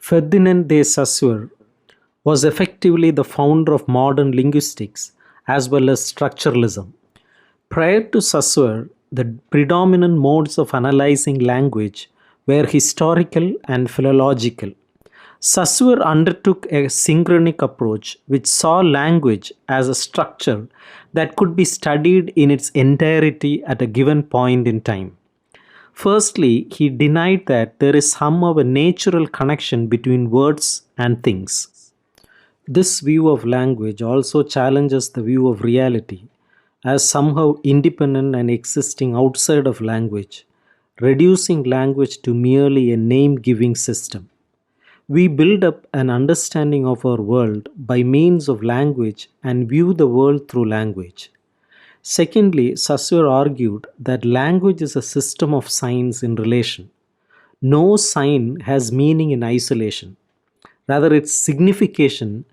Ferdinand de Saussure was effectively the founder of modern linguistics as well as structuralism. Prior to Saussure, the predominant modes of analyzing language were historical and philological. Saussure undertook a synchronic approach which saw language as a structure that could be studied in its entirety at a given point in time. Firstly, he denied that there is somehow a natural connection between words and things. This view of language also challenges the view of reality as somehow independent and existing outside of language, reducing language to merely a name giving system. We build up an understanding of our world by means of language and view the world through language. Secondly, Saussure argued that language is a system of signs in relation. No sign has meaning in isolation. Rather, its signification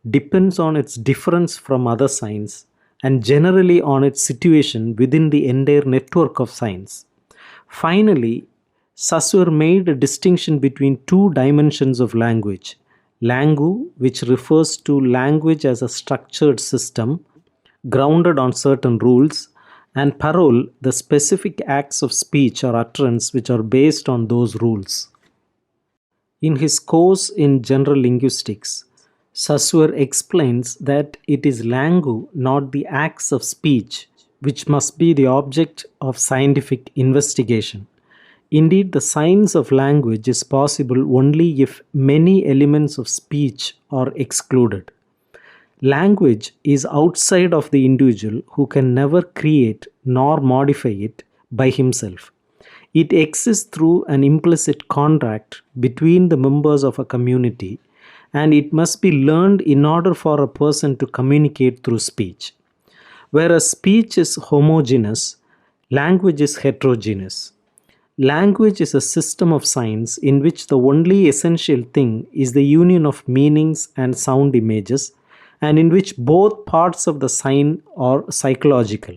depends on its difference from other signs and generally on its situation within the entire network of signs. Finally, Saussure made a distinction between two dimensions of language: langu, which refers to language as a structured system grounded on certain rules, and parole, the specific acts of speech or utterance which are based on those rules. In his course in general linguistics, Saussure explains that it is langu, not the acts of speech, which must be the object of scientific investigation. Indeed, the science of language is possible only if many elements of speech are excluded. Language is outside of the individual who can never create nor modify it by himself. It exists through an implicit contract between the members of a community, and it must be learned in order for a person to communicate through speech. Whereas speech is homogeneous, language is heterogeneous. Language is a system of signs in which the only essential thing is the union of meanings and sound images, and in which both parts of the sign are psychological.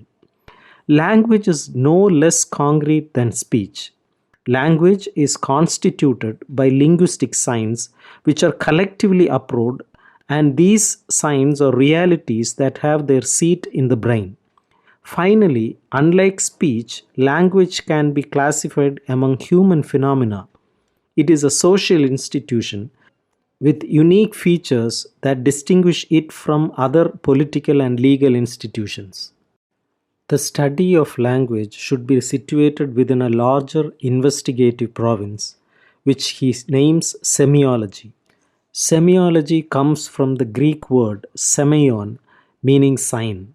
Language is no less concrete than speech. Language is constituted by linguistic signs which are collectively approved, and these signs are realities that have their seat in the brain. Finally, unlike speech, language can be classified among human phenomena. It is a social institution with unique features that distinguish it from other political and legal institutions. The study of language should be situated within a larger investigative province, which he names semiology. Semiology comes from the Greek word semeion, meaning sign.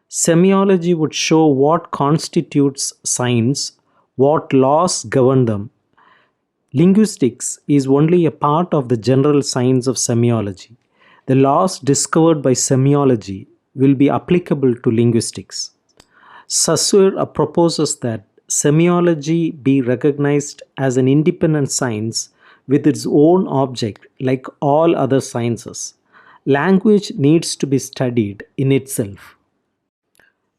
Semiology would show what constitutes signs, what laws govern them. Linguistics is only a part of the general science of semiology. The laws discovered by semiology will be applicable to linguistics. Saussure proposes that semiology be recognized as an independent science with its own object like all other sciences. Language needs to be studied in itself.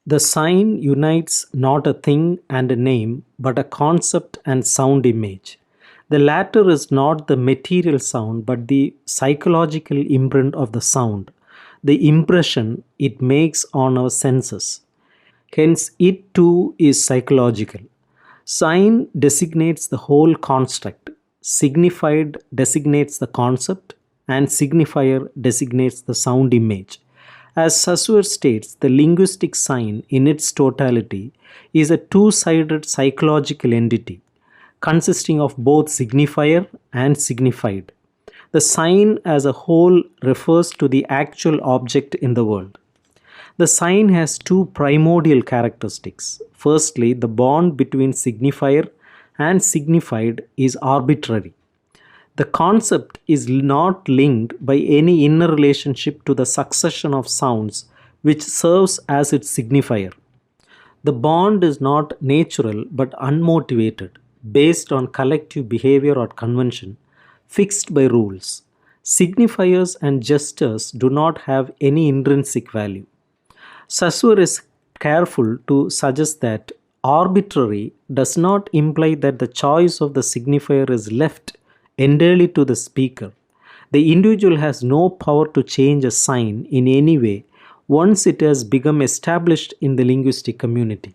The sign unites not a thing and a name, but a concept and sound image. The latter is not the material sound but the psychological imprint of the sound, the impression it makes on our senses. Hence, it too is psychological. Sign designates the whole construct, signified designates the concept, and signifier designates the sound image. As Saussure states, the linguistic sign in its totality is a two-sided psychological entity, consisting of both signifier and signified. The sign as a whole refers to the actual object in the world. The sign has two primordial characteristics. Firstly, the bond between signifier and signified is arbitrary. The concept is not linked by any inner relationship to the succession of sounds which serves as its signifier. The bond is not natural but unmotivated, based on collective behavior or convention, fixed by rules. Signifiers and gestures do not have any intrinsic value. Saussure is careful to suggest that arbitrary does not imply that the choice of the signifier is left entirely to the speaker. The individual has no power to change a sign in any way once it has become established in the linguistic community.